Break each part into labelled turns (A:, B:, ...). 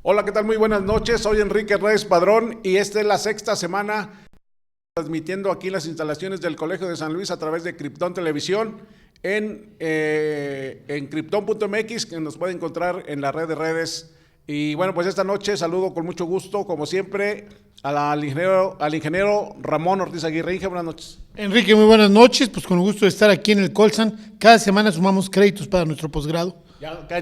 A: Hola, ¿qué tal? Muy buenas noches. Soy Enrique Reyes Padrón y esta es la sexta semana transmitiendo aquí las instalaciones del Colegio de San Luis a través de Krypton Televisión en krypton.mx, que nos puede encontrar en la red de redes. Y bueno, pues esta noche saludo con mucho gusto, como siempre, al ingeniero Ramón Ortiz Aguirre. Inge, buenas noches.
B: Enrique, muy buenas noches. Pues con el gusto de estar aquí en el Colsan. Cada semana sumamos créditos para nuestro posgrado.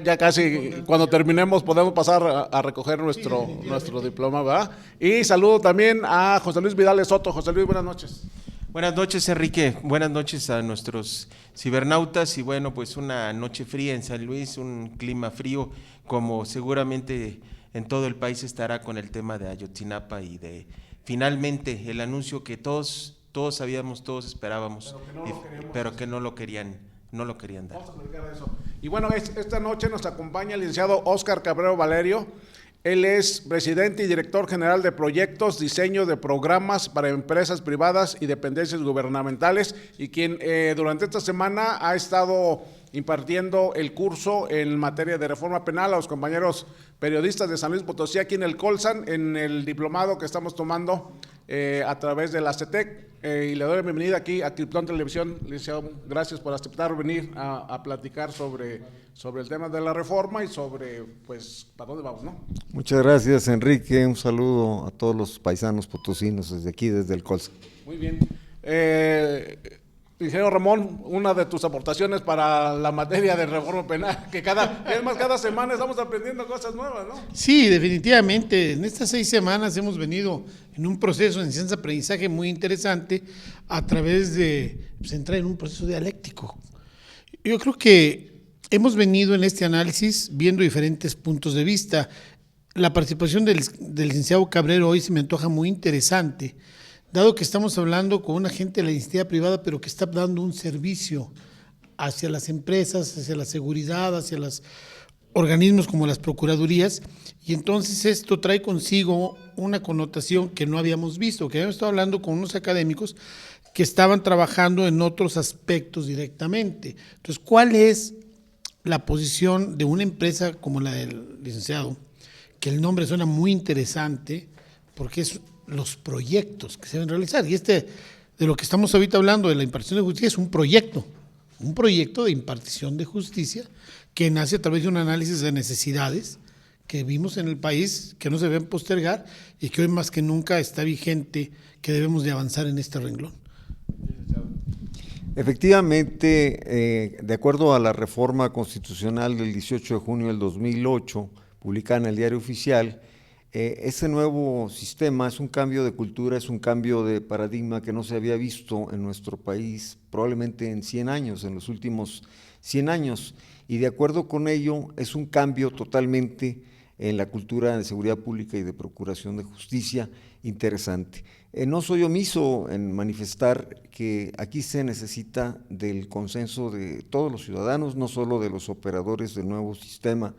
A: Ya casi, cuando terminemos, podemos pasar a recoger nuestro diploma, ¿verdad? Y saludo también a José Luis Vidal Soto. José Luis, buenas noches.
C: Buenas noches, Enrique. Buenas noches a nuestros cibernautas. Y bueno, pues una noche fría en San Luis, un clima frío, como seguramente en todo el país estará con el tema de Ayotzinapa y de finalmente el anuncio que todos sabíamos, todos esperábamos, pero que no lo querían dar.
A: Vamos a platicar de eso. Y bueno, esta noche nos acompaña el licenciado Óscar Cabrero Valerio. Él es presidente y director general de proyectos, diseño de programas para empresas privadas y dependencias gubernamentales, y quien durante esta semana ha estado impartiendo el curso en materia de reforma penal a los compañeros periodistas de San Luis Potosí aquí en el Colsan, en el diplomado que estamos tomando a través de la CETEC. Y le doy la bienvenida aquí a Krypton Televisión. Licenciado, gracias por aceptar venir a platicar sobre el tema de la reforma y sobre, pues, para dónde vamos, ¿no?
D: Muchas gracias, Enrique. Un saludo a todos los paisanos potosinos desde aquí, desde el Colsa.
A: Muy bien. Ingeniero Ramón, una de tus aportaciones para la materia de reforma penal, que cada semana estamos aprendiendo cosas nuevas, ¿no?
B: Sí, definitivamente. En estas 6 semanas hemos venido en un proceso de enseñanza-aprendizaje muy interesante a través de entrar en un proceso dialéctico. Yo creo que hemos venido en este análisis viendo diferentes puntos de vista. La participación del licenciado Cabrero hoy se me antoja muy interesante, dado que estamos hablando con una gente de la iniciativa privada, pero que está dando un servicio hacia las empresas, hacia la seguridad, hacia los organismos como las procuradurías, y entonces esto trae consigo una connotación que no habíamos visto, que habíamos estado hablando con unos académicos que estaban trabajando en otros aspectos directamente. Entonces, ¿cuál es la posición de una empresa como la del licenciado? Que el nombre suena muy interesante, porque es los proyectos que se deben realizar. Y de lo que estamos ahorita hablando, de la impartición de justicia, es un proyecto de impartición de justicia que nace a través de un análisis de necesidades que vimos en el país, que no se deben postergar y que hoy más que nunca está vigente, que debemos de avanzar en este renglón.
D: Efectivamente, de acuerdo a la reforma constitucional del 18 de junio del 2008, publicada en el Diario Oficial, ese nuevo sistema es un cambio de cultura, es un cambio de paradigma que no se había visto en nuestro país probablemente en 100 años, en los últimos 100 años, y de acuerdo con ello es un cambio totalmente en la cultura de seguridad pública y de procuración de justicia interesante. No soy omiso en manifestar que aquí se necesita del consenso de todos los ciudadanos, no solo de los operadores del nuevo sistema,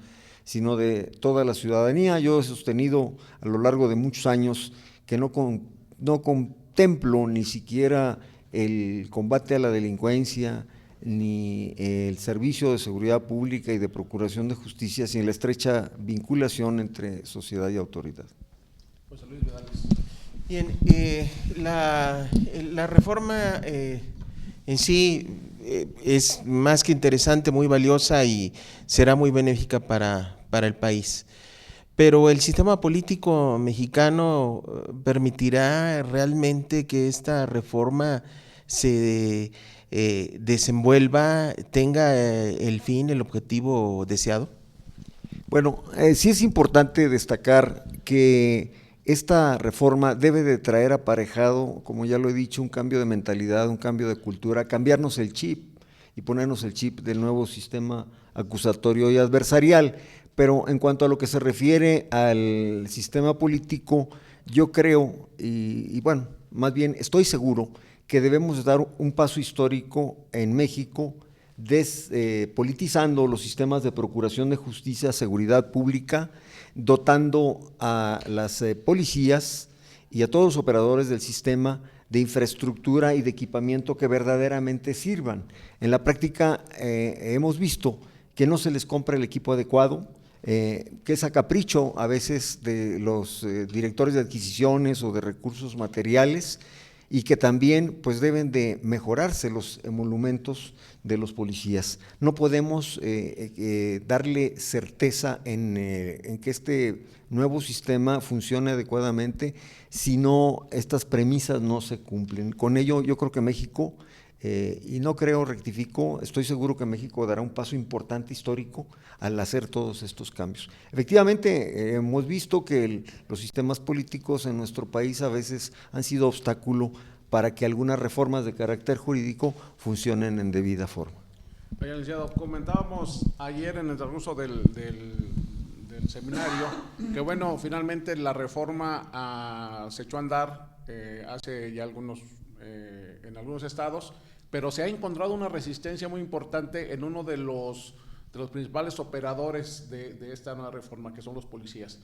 D: sino de toda la ciudadanía. Yo he sostenido a lo largo de muchos años que no contemplo ni siquiera el combate a la delincuencia, ni el servicio de seguridad pública y de procuración de justicia sin la estrecha vinculación entre sociedad y autoridad.
A: José Luis Vidal.
C: Bien, la reforma en sí es más que interesante, muy valiosa y será muy benéfica para el país. Pero el sistema político mexicano permitirá realmente que esta reforma se desenvuelva, tenga el fin, el objetivo deseado.
D: Bueno, sí es importante destacar que esta reforma debe de traer aparejado, como ya lo he dicho, un cambio de mentalidad, un cambio de cultura, cambiarnos el chip y ponernos el chip del nuevo sistema acusatorio y adversarial. Pero en cuanto a lo que se refiere al sistema político, yo creo, y bueno, más bien estoy seguro que debemos dar un paso histórico en México, politizando los sistemas de procuración de justicia, seguridad pública, dotando a las policías y a todos los operadores del sistema de infraestructura y de equipamiento que verdaderamente sirvan. En la práctica hemos visto que no se les compra el equipo adecuado, que es a capricho a veces de los directores de adquisiciones o de recursos materiales, y que también pues deben de mejorarse los emolumentos de los policías. No podemos darle certeza en que este nuevo sistema funcione adecuadamente si no estas premisas no se cumplen. Con ello yo creo que México, y no creo, rectifico, estoy seguro que México dará un paso importante histórico al hacer todos estos cambios. Efectivamente, hemos visto que los sistemas políticos en nuestro país a veces han sido obstáculo para que algunas reformas de carácter jurídico funcionen en debida forma.
A: Oiga, licenciado, comentábamos ayer en el transcurso del seminario que, bueno, finalmente la reforma se echó a andar hace ya en algunos estados, pero se ha encontrado una resistencia muy importante en uno de los principales operadores de esta nueva reforma, que son los policías.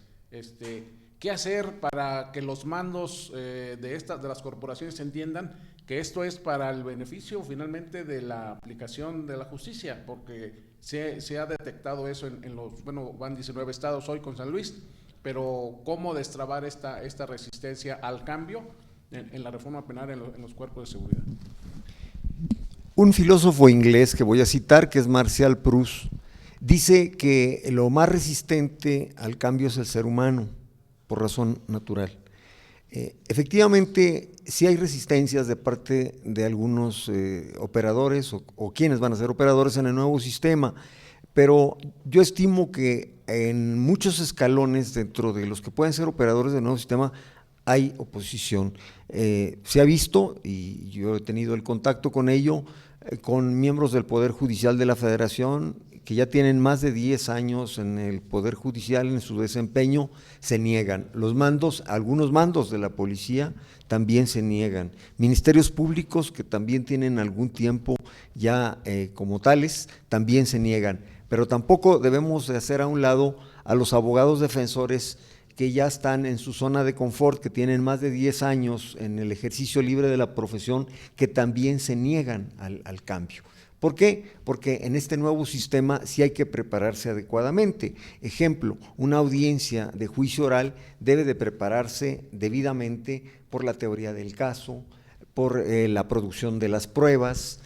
A: ¿Qué hacer para que los mandos de las corporaciones entiendan que esto es para el beneficio finalmente de la aplicación de la justicia? Porque se ha detectado eso en van 19 estados hoy con San Luis, pero ¿cómo destrabar esta resistencia al cambio en la reforma penal en los cuerpos de seguridad?
D: Un filósofo inglés que voy a citar, que es Marcial Proust, dice que lo más resistente al cambio es el ser humano, por razón natural. Efectivamente, sí hay resistencias de parte de algunos operadores o quienes van a ser operadores en el nuevo sistema, pero yo estimo que en muchos escalones dentro de los que pueden ser operadores del nuevo sistema hay oposición. Se ha visto, y yo he tenido el contacto con ello, con miembros del Poder Judicial de la Federación, que ya tienen más de 10 años en el Poder Judicial, en su desempeño, se niegan. Los mandos, algunos mandos de la policía también se niegan. Ministerios públicos que también tienen algún tiempo ya como tales, también se niegan. Pero tampoco debemos de hacer a un lado a los abogados defensores que ya están en su zona de confort, que tienen más de 10 años en el ejercicio libre de la profesión, que también se niegan al cambio. ¿Por qué? Porque en este nuevo sistema sí hay que prepararse adecuadamente. Ejemplo, una audiencia de juicio oral debe de prepararse debidamente por la teoría del caso, por la producción de las pruebas,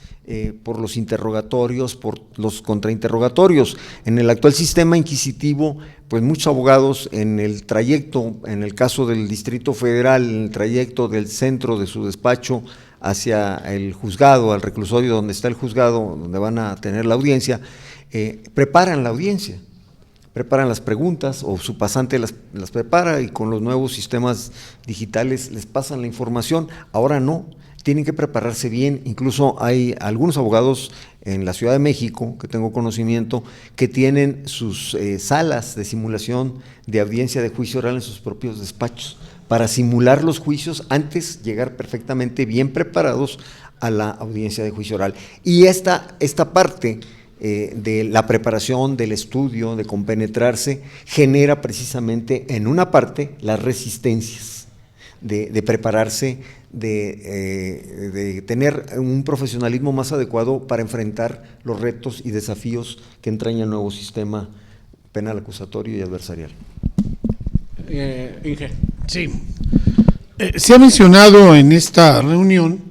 D: por los interrogatorios, por los contrainterrogatorios. En el actual sistema inquisitivo, pues muchos abogados en el trayecto, en el caso del Distrito Federal, en el trayecto del centro de su despacho hacia el juzgado, al reclusorio donde está el juzgado, donde van a tener la audiencia, preparan la audiencia, preparan las preguntas o su pasante las prepara y con los nuevos sistemas digitales les pasan la información. Ahora no, tienen que prepararse bien. Incluso hay algunos abogados en la Ciudad de México, que tengo conocimiento, que tienen sus salas de simulación de audiencia de juicio oral en sus propios despachos, para simular los juicios antes llegar perfectamente bien preparados a la audiencia de juicio oral. Y esta parte de la preparación, del estudio, de compenetrarse, genera precisamente en una parte las resistencias de prepararse, de tener un profesionalismo más adecuado para enfrentar los retos y desafíos que entraña el nuevo sistema penal acusatorio y adversarial.
A: Inge.
B: Sí, se ha mencionado en esta reunión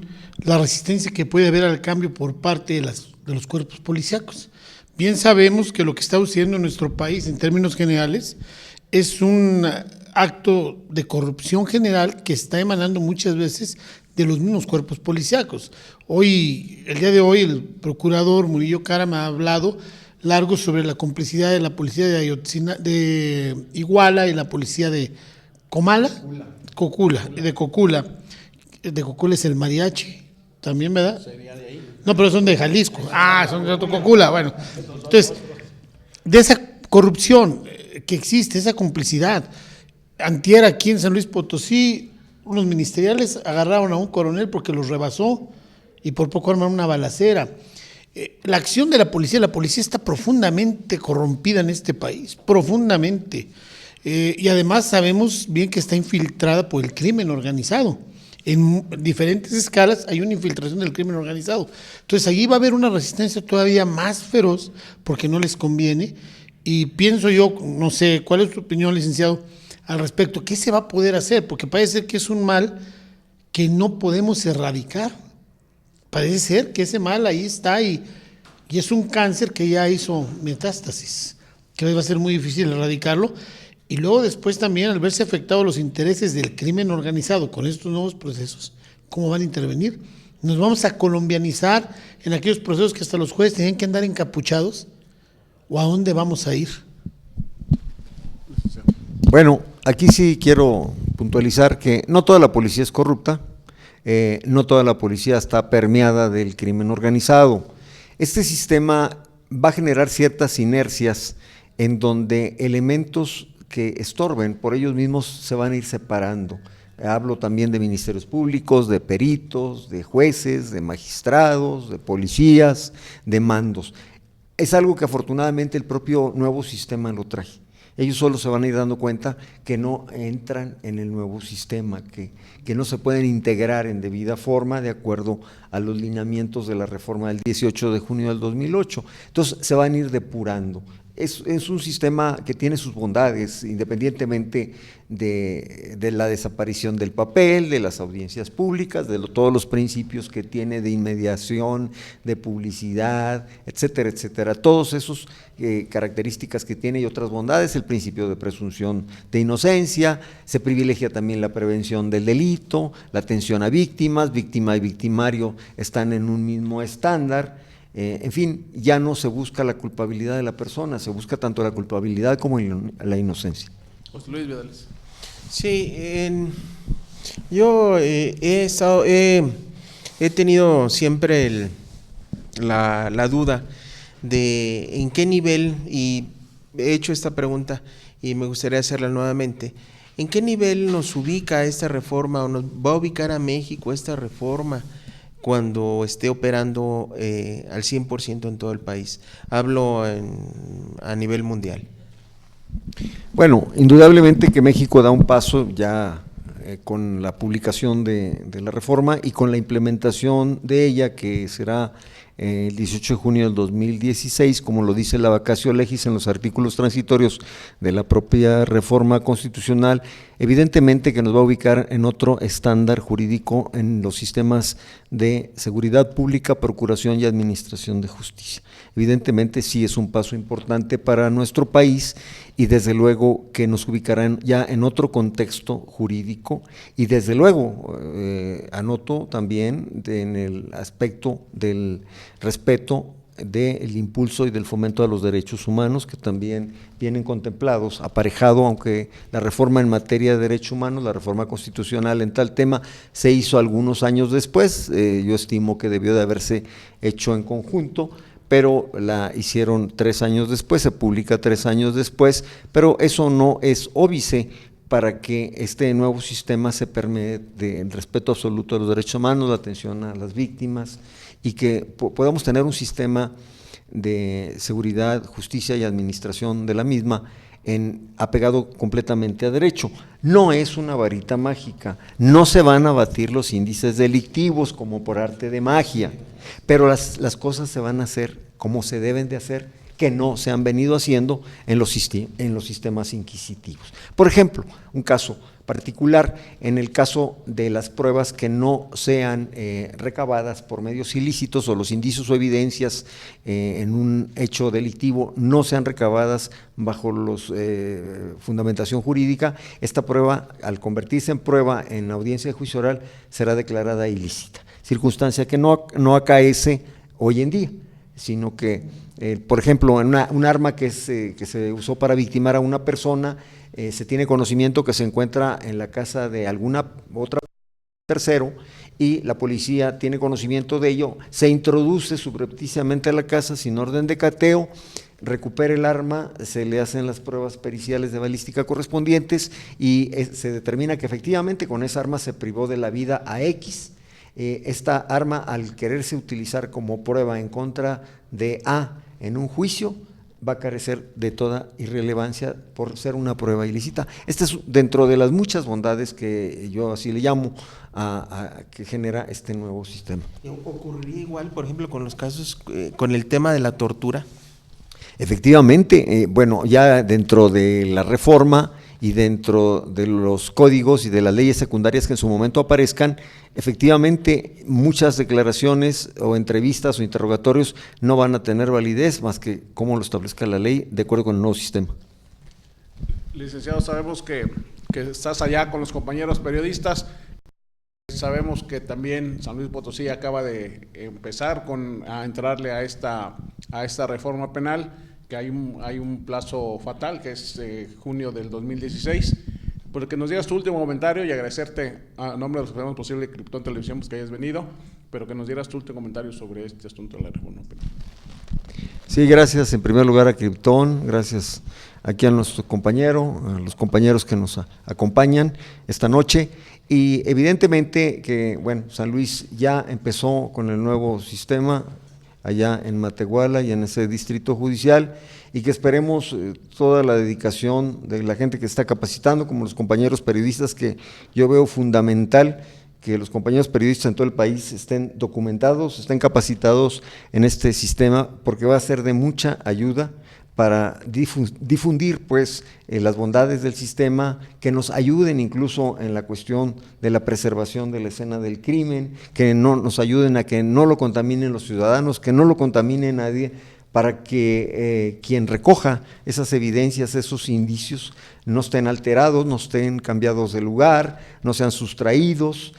B: la resistencia que puede haber al cambio por parte de los cuerpos policíacos. Bien sabemos que lo que está sucediendo en nuestro país en términos generales es un acto de corrupción general que está emanando muchas veces de los mismos cuerpos policíacos. El día de hoy, el procurador Murillo Cara me ha hablado largo sobre la complicidad de la policía de Iguala y la policía de Cocula. De Cocula es el mariachi, también, ¿verdad? Sería de ahí. No, pero son de Jalisco. Son de Cocula, bueno. Entonces, de esa corrupción que existe, esa complicidad. Antier aquí en San Luis Potosí, unos ministeriales agarraron a un coronel porque los rebasó y por poco armaron una balacera. La acción de la policía está profundamente corrompida en este país, profundamente. Y además sabemos bien que está infiltrada por el crimen organizado. En diferentes escalas hay una infiltración del crimen organizado. Entonces allí va a haber una resistencia todavía más feroz porque no les conviene. Y pienso yo, no sé, ¿cuál es tu opinión, licenciado, al respecto? ¿Qué se va a poder hacer? Porque parece ser que es un mal que no podemos erradicar. Parece ser que ese mal ahí está y es un cáncer que ya hizo metástasis, que va a ser muy difícil erradicarlo. Y luego después también, al verse afectados los intereses del crimen organizado con estos nuevos procesos, ¿cómo van a intervenir? ¿Nos vamos a colombianizar en aquellos procesos que hasta los jueces tenían que andar encapuchados? ¿O a dónde vamos a ir?
D: Bueno, aquí sí quiero puntualizar que no toda la policía es corrupta, no toda la policía está permeada del crimen organizado. Este sistema va a generar ciertas inercias en donde elementos que estorben por ellos mismos se van a ir separando. Hablo también de ministerios públicos, de peritos, de jueces, de magistrados, de policías, de mandos. Es algo que afortunadamente el propio nuevo sistema lo trae. Ellos solo se van a ir dando cuenta que no entran en el nuevo sistema, que no se pueden integrar en debida forma de acuerdo a los lineamientos de la reforma del 18 de junio del 2008. Entonces se van a ir depurando. Es un sistema que tiene sus bondades, independientemente de la desaparición del papel, de las audiencias públicas, de todos los principios que tiene de inmediación, de publicidad, etcétera, etcétera. Todos esos características que tiene y otras bondades, el principio de presunción de inocencia, se privilegia también la prevención del delito, la atención a víctimas, víctima y victimario están en un mismo estándar. En fin, ya no se busca la culpabilidad de la persona, se busca tanto la culpabilidad como la inocencia.
A: José Luis Vidales.
C: Sí, yo he tenido siempre la duda de en qué nivel, y he hecho esta pregunta y me gustaría hacerla nuevamente, ¿en qué nivel nos ubica esta reforma o nos va a ubicar a México esta reforma cuando esté operando al 100% en todo el país? Hablo a nivel mundial.
D: Bueno, indudablemente que México da un paso ya con la publicación de la reforma y con la implementación de ella, que será el 18 de junio del 2016, como lo dice la vacatio legis en los artículos transitorios de la propia reforma constitucional. Evidentemente que nos va a ubicar en otro estándar jurídico en los sistemas de seguridad pública, procuración y administración de justicia. Evidentemente sí es un paso importante para nuestro país y desde luego que nos ubicarán ya en otro contexto jurídico y desde luego anoto también en el aspecto del respeto del impulso y del fomento a los derechos humanos, que también vienen contemplados, aparejado, aunque la reforma en materia de derechos humanos, la reforma constitucional en tal tema, se hizo algunos años después. Yo estimo que debió de haberse hecho en conjunto, pero la hicieron 3 años después, se publica 3 años después, pero eso no es óbice para que este nuevo sistema se permee del respeto absoluto a los derechos humanos, la atención a las víctimas, y que podamos tener un sistema de seguridad, justicia y administración de la misma apegado completamente a derecho. No es una varita mágica, no se van a batir los índices delictivos como por arte de magia, pero las cosas se van a hacer como se deben de hacer, que no se han venido haciendo en los sistemas inquisitivos. Por ejemplo, un caso particular, en el caso de las pruebas que no sean recabadas por medios ilícitos o los indicios o evidencias en un hecho delictivo no sean recabadas bajo los fundamentación jurídica, esta prueba, al convertirse en prueba en audiencia de juicio oral, será declarada ilícita, circunstancia que no acaece hoy en día, sino que, por ejemplo, en un arma que se usó para victimar a una persona, se tiene conocimiento que se encuentra en la casa de alguna otra tercero y la policía tiene conocimiento de ello, se introduce subrepticiamente a la casa sin orden de cateo, recupera el arma, se le hacen las pruebas periciales de balística correspondientes y se determina que efectivamente con esa arma se privó de la vida a X. Esta arma, al quererse utilizar como prueba en contra de A en un juicio, va a carecer de toda irrelevancia por ser una prueba ilícita. Esta es dentro de las muchas bondades que yo así le llamo que genera este nuevo sistema.
C: ¿Ocurriría igual, por ejemplo, con los casos, con el tema de la tortura?
D: Efectivamente, bueno, ya dentro de la reforma y dentro de los códigos y de las leyes secundarias que en su momento aparezcan, efectivamente muchas declaraciones o entrevistas o interrogatorios no van a tener validez más que como lo establezca la ley de acuerdo con el nuevo sistema.
A: Licenciado, sabemos que estás allá con los compañeros periodistas. Sabemos que también San Luis Potosí acaba de empezar a entrarle a esta reforma penal, que hay un plazo fatal, que es junio del 2016. Por que nos digas tu último comentario y agradecerte a nombre de los que hacemos posible Krypton Televisión pues, que hayas venido, pero que nos dieras tu último comentario sobre este asunto de la reforma penal.
D: Sí, gracias en primer lugar a Krypton, gracias aquí a nuestro compañero, a los compañeros que nos acompañan esta noche. Y evidentemente que, bueno, San Luis ya empezó con el nuevo sistema allá en Matehuala y en ese distrito judicial y que esperemos toda la dedicación de la gente que está capacitando, como los compañeros periodistas, que yo veo fundamental que los compañeros periodistas en todo el país estén documentados, estén capacitados en este sistema, porque va a ser de mucha ayuda para difundir pues las bondades del sistema, que nos ayuden incluso en la cuestión de la preservación de la escena del crimen, que no nos ayuden a que no lo contaminen los ciudadanos, que no lo contamine nadie, para que quien recoja esas evidencias, esos indicios, no estén alterados, no estén cambiados de lugar, no sean sustraídos,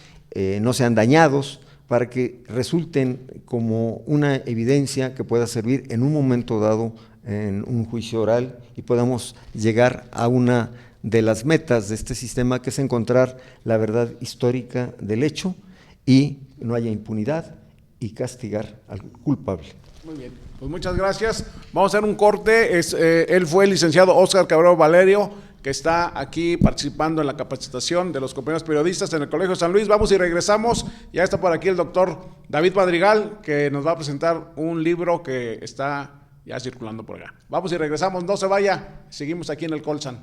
D: no sean dañados, para que resulten como una evidencia que pueda servir en un momento dado en un juicio oral y podamos llegar a una de las metas de este sistema, que es encontrar la verdad histórica del hecho y no haya impunidad y castigar al culpable.
A: Muy bien, pues muchas gracias. Vamos a hacer un corte. Él fue el licenciado Óscar Cabrero Valerio, que está aquí participando en la capacitación de los compañeros periodistas en el Colegio San Luis. Vamos y regresamos. Ya está por aquí el doctor David Madrigal, que nos va a presentar un libro que está ya circulando por acá. Vamos y regresamos, no se vaya, seguimos aquí en el Colsan.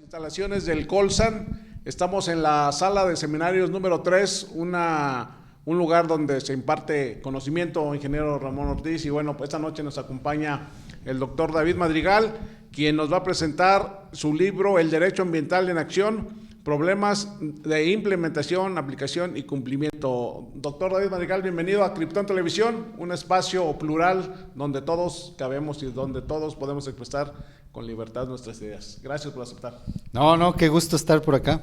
A: Instalaciones del Colsan. Estamos en la sala de seminarios número 3, un lugar donde se imparte conocimiento, ingeniero Ramón Ortiz, y bueno, pues esta noche nos acompaña el doctor David Madrigal, quien nos va a presentar su libro El Derecho Ambiental en Acción, problemas de implementación, aplicación y cumplimiento. Doctor David Madrigal, bienvenido a Krypton Televisión, un espacio plural donde todos cabemos y donde todos podemos expresar con libertad nuestras ideas. Gracias por aceptar.
E: No, qué gusto estar por acá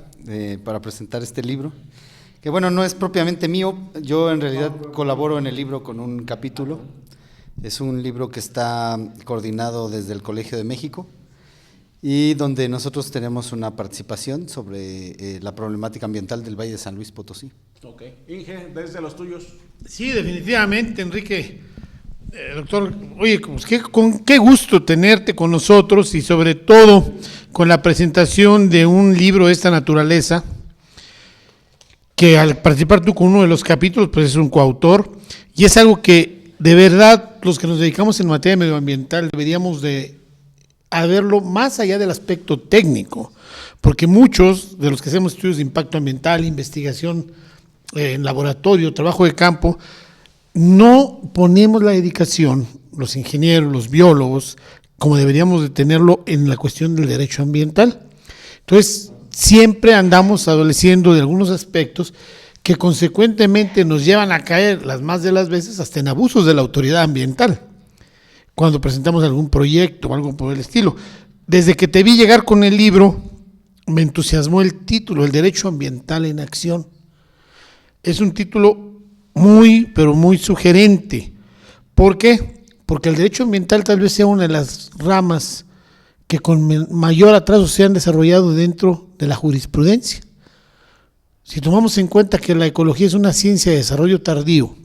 E: para presentar este libro, que bueno, no es propiamente mío, yo en realidad colaboro en el libro con un capítulo. Es un libro que está coordinado desde el Colegio de México y donde nosotros tenemos una participación sobre la problemática ambiental del Valle de San Luis Potosí.
A: Ok. Inge, desde los tuyos.
B: Sí, definitivamente, Enrique. Doctor, oye, pues con qué gusto tenerte con nosotros y sobre todo con la presentación de un libro de esta naturaleza, que al participar tú con uno de los capítulos, pues es un coautor, y es algo que de verdad los que nos dedicamos en materia medioambiental deberíamos de verlo más allá del aspecto técnico, porque muchos de los que hacemos estudios de impacto ambiental, investigación en laboratorio, trabajo de campo, no ponemos la dedicación, los ingenieros, los biólogos, como deberíamos de tenerlo en la cuestión del derecho ambiental. Entonces, siempre andamos adoleciendo de algunos aspectos que consecuentemente nos llevan a caer las más de las veces hasta en abusos de la autoridad ambiental, cuando presentamos algún proyecto o algo por el estilo. Desde que te vi llegar con el libro, me entusiasmó el título, El Derecho Ambiental en Acción. Es un título muy, pero muy sugerente. ¿Por qué? Porque el derecho ambiental tal vez sea una de las ramas que con mayor atraso se han desarrollado dentro de la jurisprudencia. Si tomamos en cuenta que la ecología es una ciencia de desarrollo tardío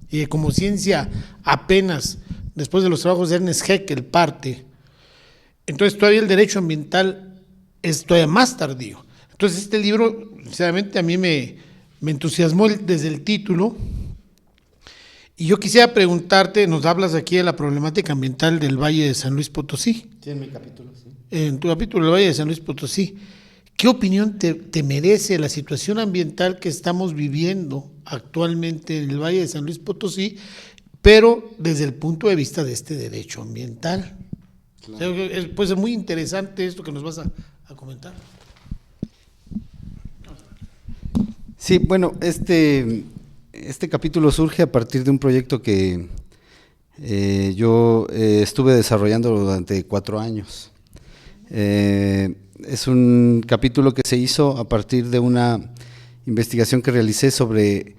B: y que como ciencia apenas después de los trabajos de Ernest Haeckel parte, entonces todavía el derecho ambiental es todavía más tardío. Entonces este libro, sinceramente a mí me entusiasmó desde el título. Y yo quisiera preguntarte, nos hablas aquí de la problemática ambiental del Valle de San Luis Potosí.
E: Sí, en mi capítulo, sí.
B: En tu capítulo del Valle de San Luis Potosí, ¿qué opinión te merece la situación ambiental que estamos viviendo actualmente en el Valle de San Luis Potosí, pero desde el punto de vista de este derecho ambiental? Claro. O sea, puede ser muy interesante esto que nos vas a comentar.
E: Sí, bueno, este capítulo surge a partir de un proyecto que yo estuve desarrollando durante 4 años. Es un capítulo que se hizo a partir de una investigación que realicé sobre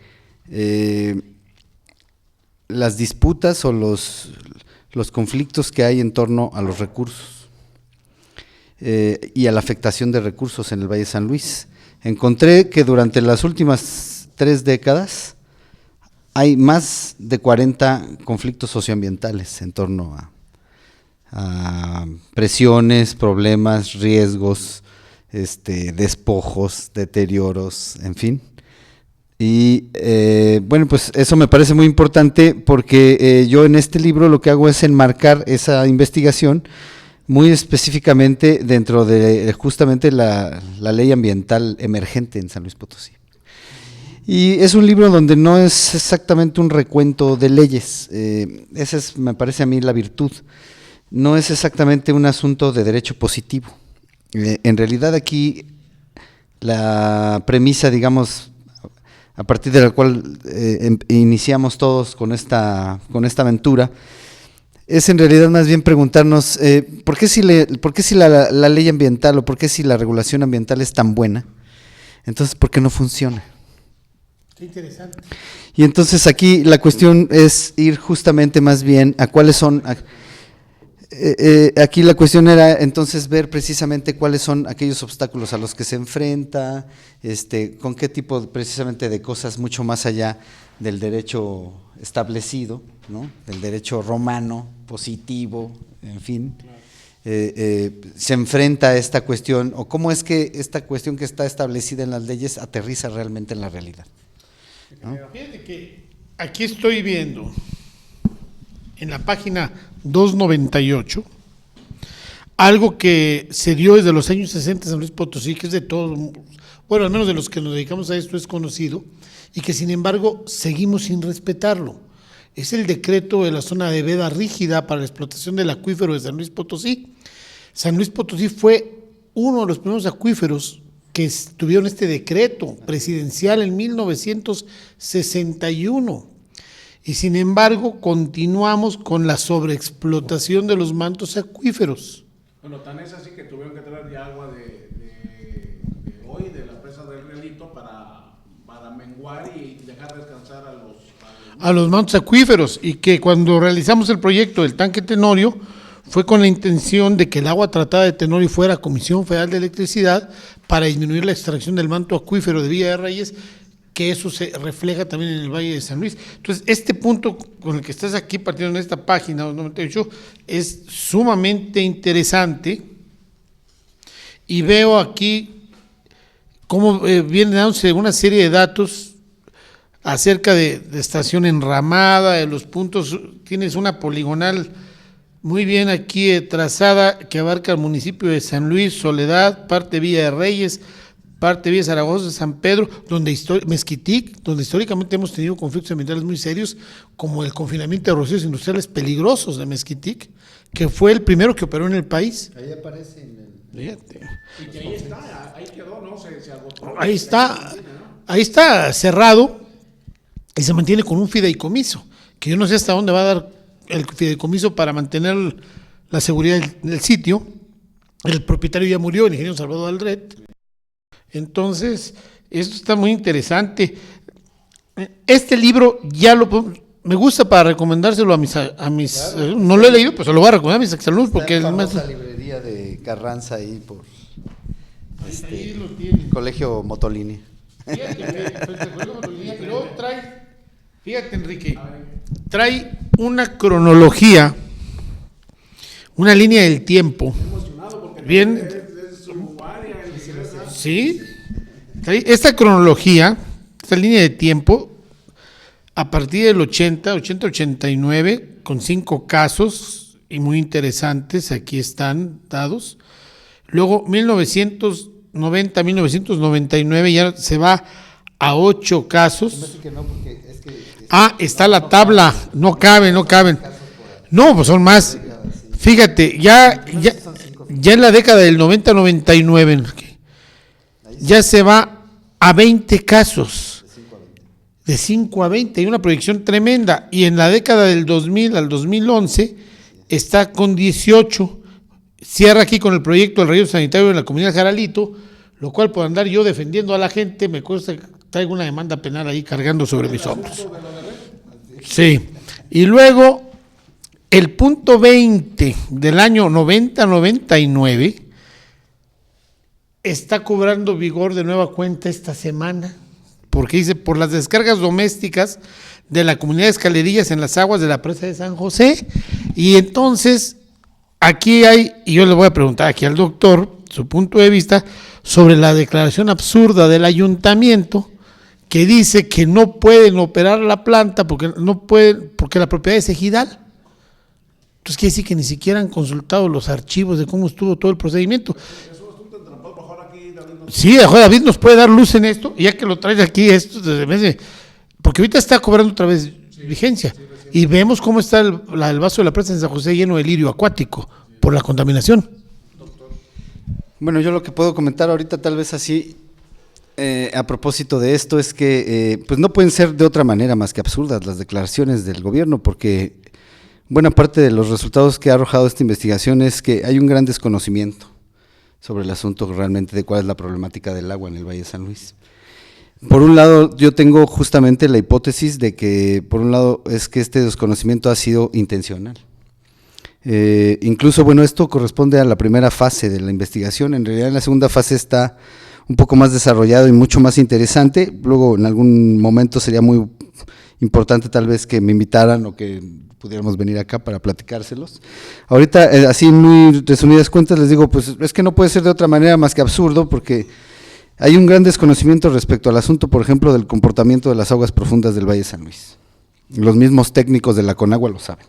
E: las disputas o los conflictos que hay en torno a los recursos y a la afectación de recursos en el Valle de San Luis. Encontré que durante las últimas 3 décadas hay más de 40 conflictos socioambientales en torno a presiones, problemas, riesgos, despojos, deterioros, en fin. Y bueno, pues eso me parece muy importante porque yo en este libro lo que hago es enmarcar esa investigación muy específicamente dentro de justamente la ley ambiental emergente en San Luis Potosí. Y es un libro donde no es exactamente un recuento de leyes, esa es, me parece a mí, la virtud. No es exactamente un asunto de derecho positivo. En realidad aquí la premisa, digamos, a partir de la cual iniciamos todos con esta aventura, es en realidad más bien preguntarnos ¿por qué si la ley ambiental o por qué si la regulación ambiental es tan buena, entonces ¿por qué no funciona?
B: Qué interesante.
E: Y entonces aquí la cuestión es ir justamente más bien a cuáles son, aquí la cuestión era entonces ver precisamente cuáles son aquellos obstáculos a los que se enfrenta, con qué tipo precisamente de cosas mucho más allá del derecho establecido, ¿no? Del derecho romano, positivo, en fin, se enfrenta a esta cuestión, o cómo es que esta cuestión que está establecida en las leyes aterriza realmente en la realidad, ¿no?
B: Fíjate que aquí estoy viendo en la página 298 algo que se dio desde los años 60 en San Luis Potosí, que es de todos, bueno, al menos de los que nos dedicamos a esto es conocido, y que sin embargo seguimos sin respetarlo. Es el decreto de la zona de veda rígida para la explotación del acuífero de San Luis Potosí. San Luis Potosí fue uno de los primeros acuíferos que tuvieron este decreto presidencial en 1961. Y sin embargo, continuamos con la sobreexplotación de los mantos acuíferos.
A: Bueno, tan es así que tuvieron que traer ya agua de hoy, de la presa del Realito, para menguar y dejar descansar a los
B: mantos acuíferos, y que cuando realizamos el proyecto del tanque Tenorio, fue con la intención de que el agua tratada de Tenorio fuera a Comisión Federal de Electricidad para disminuir la extracción del manto acuífero de Villa de Reyes, que eso se refleja también en el Valle de San Luis. Entonces, este punto con el que estás aquí partiendo en esta página 98 es sumamente interesante, y veo aquí cómo viene dándose una serie de datos acerca de estación enramada, de los puntos. Tienes una poligonal muy bien aquí trazada que abarca el municipio de San Luis, Soledad, parte de Villa de Reyes, parte de Villa Zaragoza, San Pedro, Mezquitic, donde históricamente hemos tenido conflictos ambientales muy serios, como el confinamiento de rocíos industriales peligrosos de Mezquitic, que fue el primero que operó en el país.
E: Ahí aparece en el...
A: Fíjate. Y que ahí está, ahí quedó, ¿no? Se agotó.
B: Ahí está cerrado y se mantiene con un fideicomiso, que yo no sé hasta dónde va a dar el fideicomiso para mantener la seguridad del sitio. El propietario ya murió, el ingeniero Salvador Aldret. Entonces, esto está muy interesante. Este libro me gusta para recomendárselo a mis claro, no lo he leído, pues se lo voy a recomendar a mis exalumnos, porque
E: es la librería de Carranza ahí por
B: ahí lo tienen.
E: Colegio Motolini.
B: Pero fíjate, Enrique, trae una cronología, una línea del tiempo. Bien, sí, trae esta cronología, esta línea de tiempo, a partir del 80-89, con 5 casos y muy interesantes, aquí están dados. Luego 1990-1999 ya se va a 8 casos. Está la tabla, no caben. No, pues son más. Fíjate, ya en la década del 90-99 ya se va a 20 casos. De 5 a 20, hay una proyección tremenda. Y en la década del 2000 al 2011 está con 18. Cierra aquí con el proyecto del río sanitario en la comunidad Jaralito, lo cual por andar yo defendiendo a la gente me cuesta, traigo una demanda penal ahí cargando sobre mis hombros. Sí. Y luego el punto 20 del año 90-99 está cobrando vigor de nueva cuenta esta semana, porque dice, por las descargas domésticas de la comunidad de Escalerillas en las aguas de la presa de San José. Y entonces aquí y yo le voy a preguntar aquí al doctor su punto de vista sobre la declaración absurda del ayuntamiento, que dice que no pueden operar la planta porque la propiedad es ejidal. Entonces quiere decir que ni siquiera han consultado los archivos de cómo estuvo todo el procedimiento. Sí, David nos puede dar luz en esto, ya que lo traes aquí, porque ahorita está cobrando otra vez vigencia, y vemos cómo está el vaso de la presa de San José lleno de lirio acuático por la contaminación.
E: Bueno, yo lo que puedo comentar ahorita tal vez así, a propósito de esto, es que pues no pueden ser de otra manera más que absurdas las declaraciones del gobierno, porque buena parte de los resultados que ha arrojado esta investigación es que hay un gran desconocimiento sobre el asunto realmente de cuál es la problemática del agua en el Valle de San Luis. Por un lado, yo tengo justamente la hipótesis de que, por un lado, es que este desconocimiento ha sido intencional. Incluso, bueno, esto corresponde a la primera fase de la investigación. En realidad, en la segunda fase está un poco más desarrollado y mucho más interesante. Luego, en algún momento sería muy importante tal vez que me invitaran o que pudiéramos venir acá para platicárselos. Ahorita, así en muy resumidas cuentas, les digo, pues es que no puede ser de otra manera más que absurdo, porque hay un gran desconocimiento respecto al asunto, por ejemplo, del comportamiento de las aguas profundas del Valle de San Luis. Los mismos técnicos de la Conagua lo saben.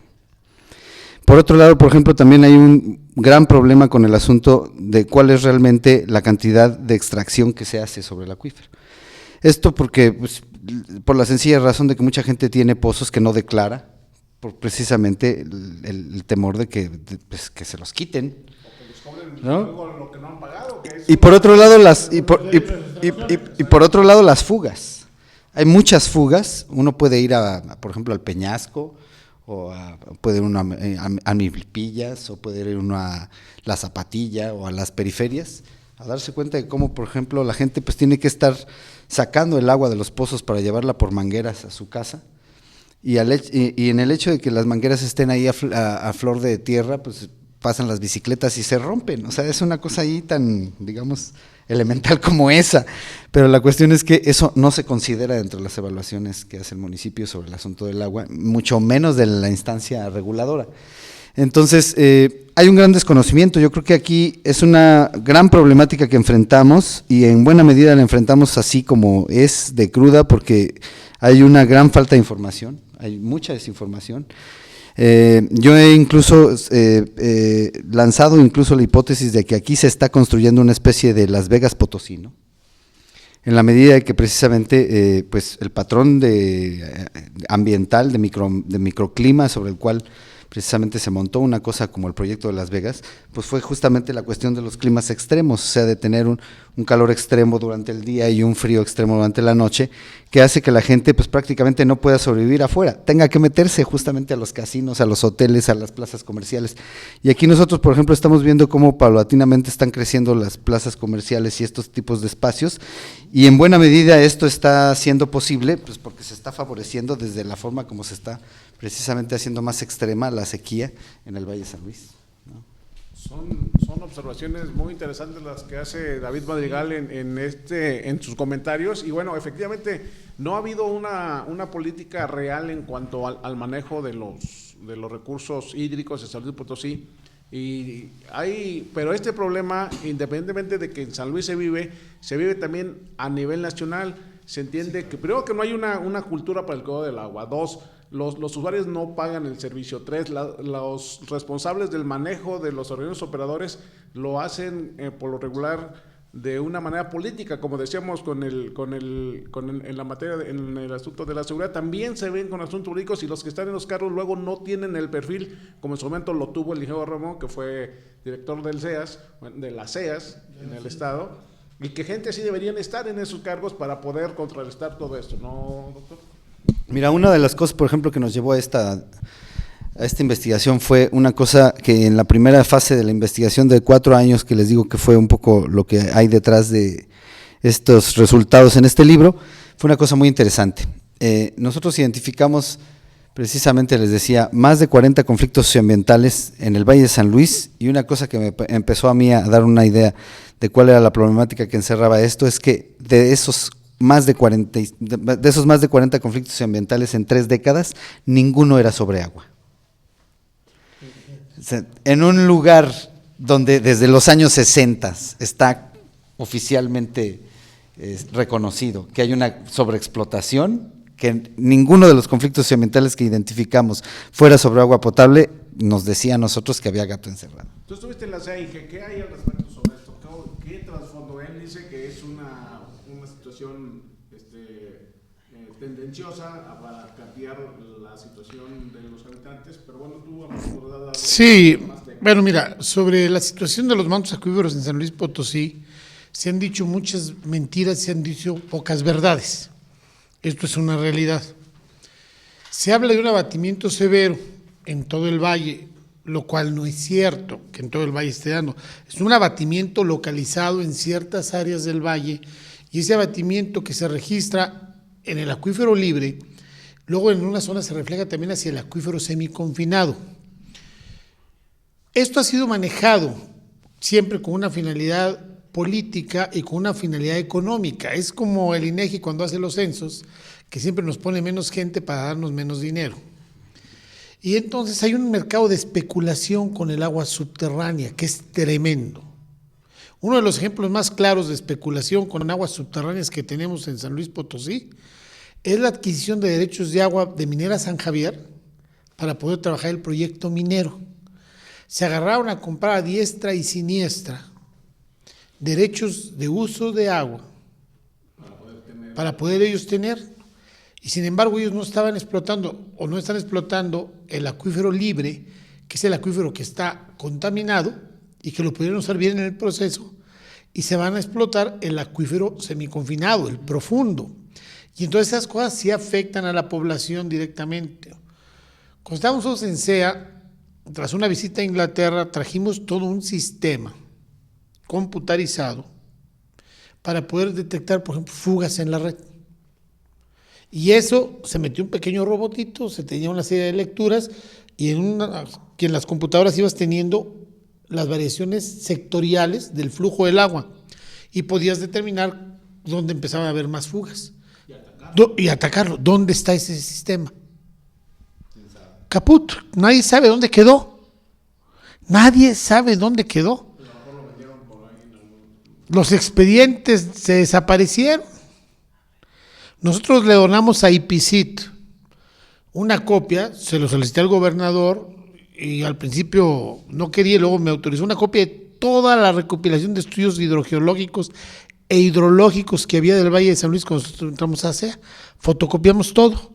E: Por otro lado, por ejemplo, también hay gran problema con el asunto de cuál es realmente la cantidad de extracción que se hace sobre el acuífero. Esto porque, pues, por la sencilla razón de que mucha gente tiene pozos que no declara, por precisamente el temor de que, pues, que se los quiten, ¿no?
A: Lo que no han pagado, que es
E: Y por otro lado por otro lado las fugas. Hay muchas fugas. Uno puede ir por ejemplo, al Peñasco, puede ir uno a Milpillas, o puede ir uno a La Zapatilla o a las periferias, a darse cuenta de cómo, por ejemplo, la gente pues tiene que estar sacando el agua de los pozos para llevarla por mangueras a su casa. Y en el hecho de que las mangueras estén ahí a flor de tierra, pues pasan las bicicletas y se rompen. O sea, es una cosa ahí tan, digamos, elemental como esa. Pero la cuestión es que eso no se considera dentro de las evaluaciones que hace el municipio sobre el asunto del agua, mucho menos de la instancia reguladora. Entonces, hay un gran desconocimiento. Yo creo que aquí es una gran problemática que enfrentamos, y en buena medida la enfrentamos así como es, de cruda, porque hay una gran falta de información, hay mucha desinformación. Yo he incluso lanzado incluso la hipótesis de que aquí se está construyendo una especie de Las Vegas Potosí, ¿no? En la medida de que precisamente pues el patrón ambiental, de microclima sobre el cual precisamente se montó una cosa como el proyecto de Las Vegas, pues fue justamente la cuestión de los climas extremos, o sea, de tener un calor extremo durante el día y un frío extremo durante la noche, que hace que la gente pues prácticamente no pueda sobrevivir afuera, tenga que meterse justamente a los casinos, a los hoteles, a las plazas comerciales. Y aquí nosotros, por ejemplo, estamos viendo cómo paulatinamente están creciendo las plazas comerciales y estos tipos de espacios, y en buena medida esto está siendo posible pues porque se está favoreciendo desde la forma como se está precisamente haciendo más extrema la sequía en el Valle de San Luis, ¿no?
A: Son observaciones muy interesantes las que hace David Madrigal en sus comentarios, y bueno, efectivamente no ha habido una política real en cuanto al manejo de los recursos hídricos de San Luis Potosí, pero este problema, independientemente de que en San Luis se vive también a nivel nacional. Se entiende que primero que no hay una cultura para el cuidado del agua. Dos, los usuarios no pagan el servicio. Tres, los responsables del manejo de los organismos operadores lo hacen por lo regular de una manera política, como decíamos en la materia, en el asunto de la seguridad. También se ven con asuntos jurídicos, y los que están en los cargos luego no tienen el perfil, como en su momento lo tuvo el ingeniero Ramón, que fue director del CEAS, de las CEAS en el estado. Y que gente así deberían estar en esos cargos para poder contrarrestar todo esto, ¿no, doctor?
E: Mira, una de las cosas, por ejemplo, que nos llevó a esta investigación fue una cosa que en la primera fase de la investigación de 4 años, que les digo que fue un poco lo que hay detrás de estos resultados en este libro, fue una cosa muy interesante. Nosotros identificamos precisamente, les decía, más de 40 conflictos socioambientales en el Valle de San Luis, y una cosa que me empezó a mí a dar una idea de cuál era la problemática que encerraba esto, es que de esos más de 40 conflictos socioambientales en 3 décadas, ninguno era sobre agua. O sea, en un lugar donde desde los años 60 está oficialmente reconocido que hay una sobreexplotación, que ninguno de los conflictos socioambientales que identificamos fuera sobre agua potable, nos decía a nosotros que había gato encerrado.
A: Tú estuviste en la CEAIG, ¿qué hay al respecto sobre esto? ¿Qué trasfondo? Él dice que es una situación tendenciosa para cambiar la situación de los habitantes, pero bueno, tú a lo mejor das
B: Sí, bueno, mira, sobre la situación de los mantos acuíferos en San Luis Potosí, se han dicho muchas mentiras, se han dicho pocas verdades. Esto es una realidad. Se habla de un abatimiento severo en todo el valle, lo cual no es cierto que en todo el valle esté dando. Es un abatimiento localizado en ciertas áreas del valle, y ese abatimiento que se registra en el acuífero libre, luego en una zona se refleja también hacia el acuífero semiconfinado. Esto ha sido manejado siempre con una finalidad política y con una finalidad económica. Es como el INEGI cuando hace los censos, que siempre nos pone menos gente para darnos menos dinero. Y entonces hay un mercado de especulación con el agua subterránea, que es tremendo. Uno de los ejemplos más claros de especulación con aguas subterráneas que tenemos en San Luis Potosí es la adquisición de derechos de agua de Minera San Javier para poder trabajar el proyecto minero. se agarraron a comprar a diestra y siniestra derechos de uso de agua para poder ellos tener, y sin embargo ellos no estaban explotando o no están explotando el acuífero libre, que es el acuífero que está contaminado y que lo pudieron usar bien en el proceso, y se van a explotar el acuífero semiconfinado, el profundo. Y entonces esas cosas sí afectan a la población directamente. Cuando estábamos nosotros en SEA, tras una visita a Inglaterra, trajimos todo un sistema computarizado para poder detectar, por ejemplo, fugas en la red. Y eso, se metió un pequeño robotito, se tenía una serie de lecturas, y en las computadoras ibas teniendo las variaciones sectoriales del flujo del agua, y podías determinar dónde empezaban a haber más fugas. Y atacarlo. ¿Dónde está ese sistema? Caput. Nadie sabe dónde quedó. Nadie sabe dónde quedó. Los expedientes se desaparecieron. Nosotros le donamos a IPCIT una copia, se lo solicité al gobernador y al principio no quería, luego me autorizó una copia de toda la recopilación de estudios hidrogeológicos e hidrológicos que había del Valle de San Luis cuando nosotros entramos a SEA. Fotocopiamos todo,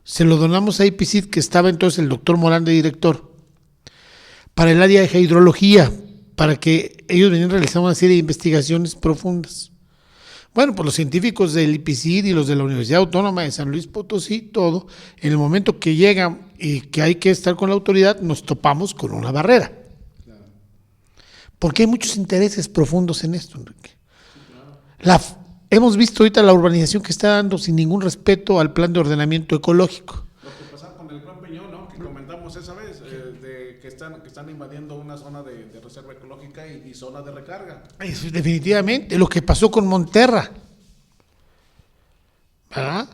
B: se lo donamos a IPCIT, que estaba entonces el doctor Morán de director, para el área de hidrología, para que ellos venían realizando una serie de investigaciones profundas. Bueno, pues los científicos del IPCIT y los de la Universidad Autónoma de San Luis Potosí, todo, en el momento que llegan y que hay que estar con la autoridad, nos topamos con una barrera. Porque hay muchos intereses profundos en esto, Enrique. Hemos visto ahorita la urbanización que está dando sin ningún respeto al plan de ordenamiento ecológico.
A: Lo que pasa con el Plan Peñón, ¿no? Que comentamos esa vez, que están invadiendo una zona de reserva ecológica y zona de recarga.
B: Eso es definitivamente lo que pasó con Monterra, ¿verdad?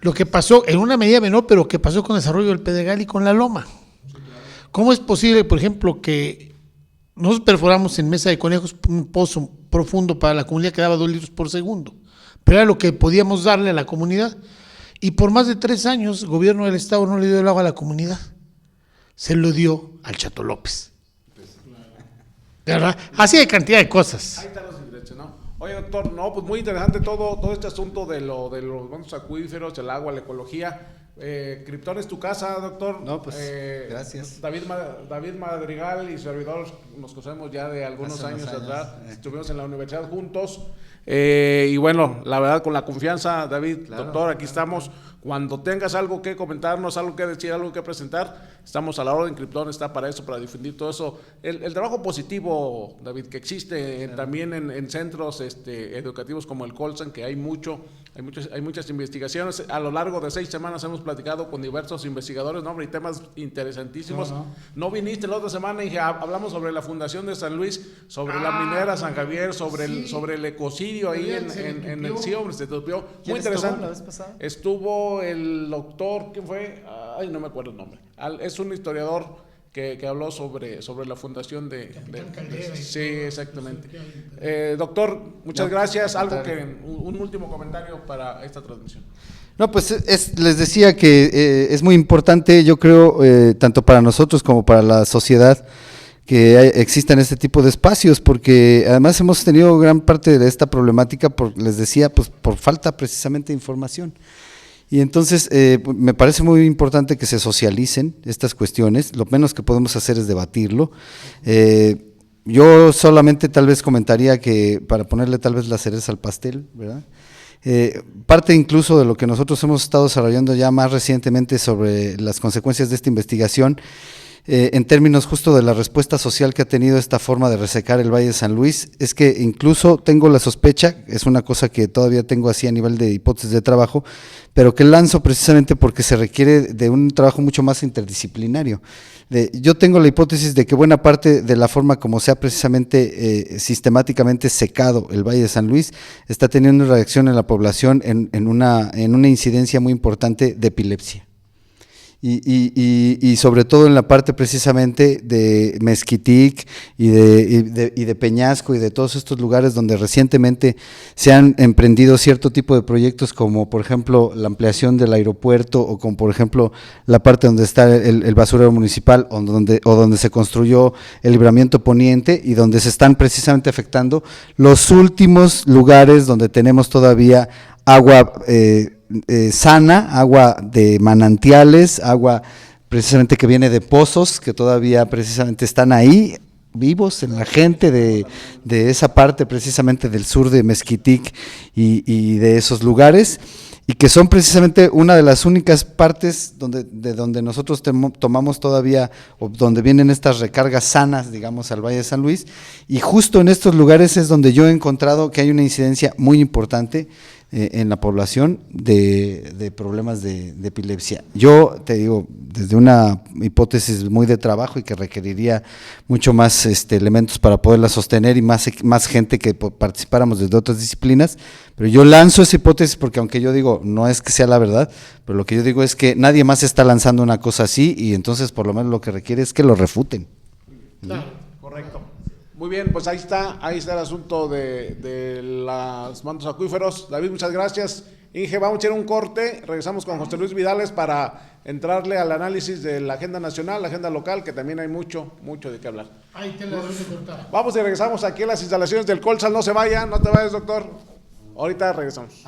B: Lo que pasó en una medida menor, pero que pasó con el desarrollo del Pedregal y con la Loma. ¿Cómo es posible, por ejemplo, que nosotros perforamos en Mesa de Conejos un pozo profundo para la comunidad que daba 2 litros por segundo? Pero era lo que podíamos darle a la comunidad. Y por más de 3 años, el gobierno del estado no le dio el agua a la comunidad. Se lo dio al Chato López. ¿Verdad? Así hay cantidad de cosas.
A: Ahí están los ingresos, ¿no? Oye, doctor, no, pues muy interesante todo este asunto de los fondos acuíferos, el agua, la ecología. Krypton es tu casa, doctor.
E: No, pues, gracias.
A: David Madrigal y servidor nos conocemos ya de algunos años atrás. Estuvimos en la universidad juntos. Y bueno, la verdad, con la confianza, David, claro, doctor, aquí estamos. Cuando tengas algo que comentarnos, algo que decir, algo que presentar, estamos a la orden. Krypton está para eso, para difundir todo eso. El trabajo positivo, David, que existe claro, también en centros educativos como el Colsan, que hay muchas investigaciones. A lo largo de 6 semanas hemos platicado con diversos investigadores, ¿no? Y temas interesantísimos. No viniste la otra semana y hablamos sobre la Fundación de San Luis, sobre la minera San Javier, sobre el ecocidio ahí en el CIO, se tupió. Muy interesante. La vez pasada? Estuvo el doctor, ¿quién fue? Ay, no me acuerdo el nombre. Es un historiador que habló sobre la fundación sí, exactamente. Doctor, muchas gracias. Un último comentario para esta transmisión.
E: No, pues les decía que es muy importante, yo creo, tanto para nosotros como para la sociedad, que existan este tipo de espacios, porque además hemos tenido gran parte de esta problemática, les decía, pues por falta precisamente de información. Y entonces me parece muy importante que se socialicen estas cuestiones, lo menos que podemos hacer es debatirlo. Yo solamente tal vez comentaría que, para ponerle tal vez la cereza al pastel, ¿verdad? Parte incluso de lo que nosotros hemos estado desarrollando ya más recientemente sobre las consecuencias de esta investigación, en términos justo de la respuesta social que ha tenido esta forma de resecar el Valle de San Luis, es que incluso tengo la sospecha, es una cosa que todavía tengo así a nivel de hipótesis de trabajo, pero que lanzo precisamente porque se requiere de un trabajo mucho más interdisciplinario. Yo tengo la hipótesis de que buena parte de la forma como se ha precisamente sistemáticamente secado el Valle de San Luis está teniendo una reacción en la población en una incidencia muy importante de epilepsia. y sobre todo en la parte precisamente de Mezquitic y de Peñasco y de todos estos lugares donde recientemente se han emprendido cierto tipo de proyectos, como por ejemplo la ampliación del aeropuerto, o como por ejemplo la parte donde está el basurero municipal, o donde se construyó el libramiento poniente, y donde se están precisamente afectando los últimos lugares donde tenemos todavía agua sana, agua de manantiales, agua precisamente que viene de pozos, que todavía precisamente están ahí, vivos en la gente de esa parte precisamente del sur de Mezquitic y de esos lugares, y que son precisamente una de las únicas partes de donde nosotros tomamos todavía, o donde vienen estas recargas sanas, digamos, al Valle de San Luis, y justo en estos lugares es donde yo he encontrado que hay una incidencia muy importante en la población de problemas de epilepsia. Yo te digo, desde una hipótesis muy de trabajo y que requeriría mucho más elementos para poderla sostener, y más gente que participáramos desde otras disciplinas, pero yo lanzo esa hipótesis porque, aunque yo digo, no es que sea la verdad, pero lo que yo digo es que nadie más está lanzando una cosa así, y entonces por lo menos lo que requiere es que lo refuten.
A: Claro, correcto. Muy bien, pues ahí está el asunto de los mantos acuíferos. David, muchas gracias. Inge, vamos a ir a un corte, regresamos con José Luis Vidales para entrarle al análisis de la agenda nacional, la agenda local, que también hay mucho de qué hablar.
B: Ahí te la doy de cortar.
A: Vamos y regresamos aquí a las instalaciones del Colsal, no se vayan, no te vayas, doctor. Ahorita regresamos.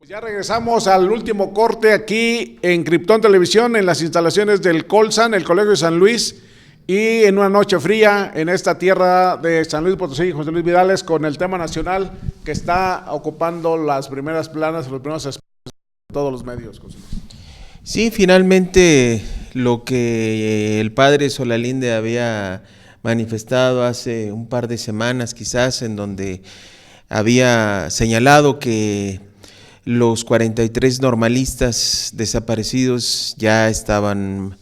A: Ya regresamos al último corte aquí en Krypton Televisión, en las instalaciones del Colsan, el Colegio de San Luis, y en una noche fría en esta tierra de San Luis Potosí y José Luis Vidales, con el tema nacional que está ocupando las primeras planas, los primeros espacios de todos los medios, José Luis.
C: Sí, finalmente lo que el padre Solalinde había manifestado hace un par de semanas quizás, en donde había señalado que los 43 normalistas desaparecidos ya estaban,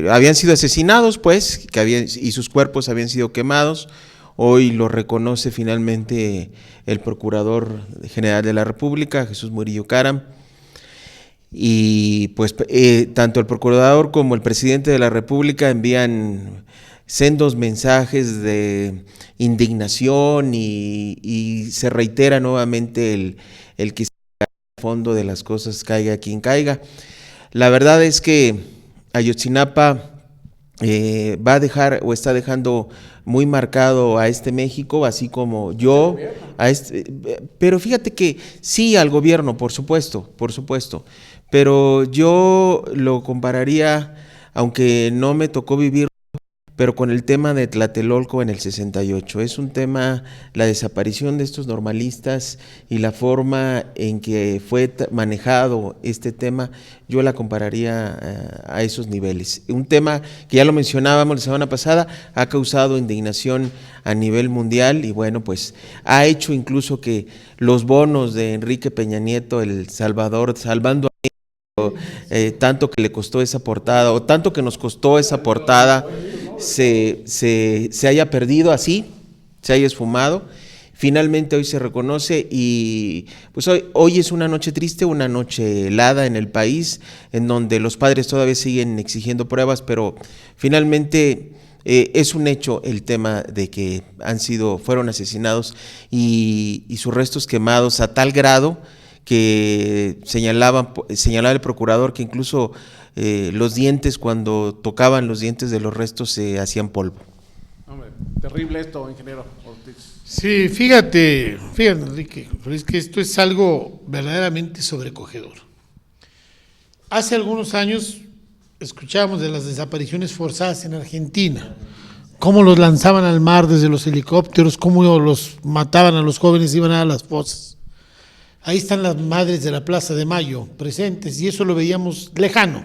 C: habían sido asesinados, pues, y sus cuerpos habían sido quemados. Hoy lo reconoce finalmente el Procurador General de la República, Jesús Murillo Caram. Y pues tanto el Procurador como el Presidente de la República envían sendos mensajes de indignación y se reitera nuevamente el que fondo de las cosas caiga quien caiga. La verdad es que Ayotzinapa va a dejar o está dejando muy marcado a este México, así como yo, pero fíjate que sí al gobierno, por supuesto, pero yo lo compararía, aunque no me tocó vivir, pero con el tema de Tlatelolco en el 68. Es un tema, la desaparición de estos normalistas y la forma en que fue manejado este tema, yo la compararía a esos niveles. Un tema que ya lo mencionábamos la semana pasada, ha causado indignación a nivel mundial y bueno, pues ha hecho incluso que los bonos de Enrique Peña Nieto, el Salvador, salvando tanto que le costó esa portada, o tanto que nos costó esa portada, se haya perdido así, se haya esfumado. Finalmente hoy se reconoce y pues hoy es una noche triste, una noche helada en el país, en donde los padres todavía siguen exigiendo pruebas, pero finalmente es un hecho el tema de que fueron asesinados y sus restos quemados a tal grado que señalaba el procurador que incluso los dientes, cuando tocaban los dientes de los restos, se hacían polvo.
A: Hombre, terrible esto, ingeniero Ortiz.
B: Sí, fíjate, Enrique, pero es que esto es algo verdaderamente sobrecogedor. Hace algunos años escuchábamos de las desapariciones forzadas en Argentina, cómo los lanzaban al mar desde los helicópteros, cómo los mataban a los jóvenes, iban a las fosas. Ahí están las madres de la Plaza de Mayo presentes y eso lo veíamos lejano.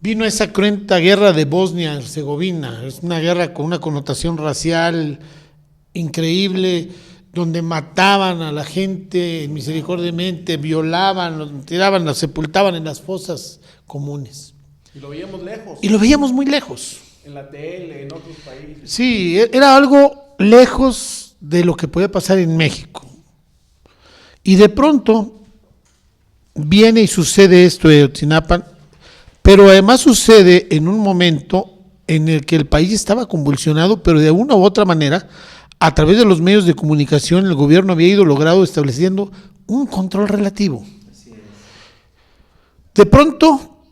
B: Vino esa cruenta guerra de Bosnia-Herzegovina, es una guerra con una connotación racial increíble, donde mataban a la gente misericordiamente, violaban, los tiraban, los sepultaban en las fosas comunes.
A: Y lo veíamos lejos.
B: Y lo veíamos muy lejos.
A: En la tele, en otros países.
B: Sí, era algo lejos de lo que podía pasar en México. Y de pronto viene y sucede esto de Ayotzinapa, pero además sucede en un momento en el que el país estaba convulsionado, pero de una u otra manera, a través de los medios de comunicación, el gobierno había ido logrando estableciendo un control relativo. De pronto,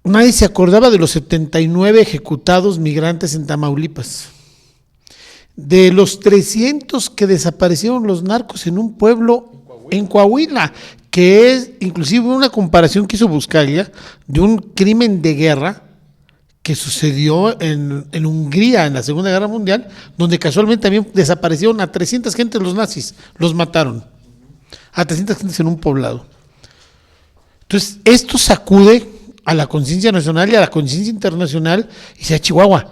B: nadie se acordaba de los 79 ejecutados migrantes en Tamaulipas, de los 300 que desaparecieron los narcos en un pueblo en Coahuila, que es inclusive una comparación que hizo Buscaglia de un crimen de guerra que sucedió en Hungría en la Segunda Guerra Mundial, donde casualmente también desaparecieron a 300 gentes los nazis, los mataron, a 300 gentes en un poblado. Entonces, esto sacude a la conciencia nacional y a la conciencia internacional y dice, Chihuahua,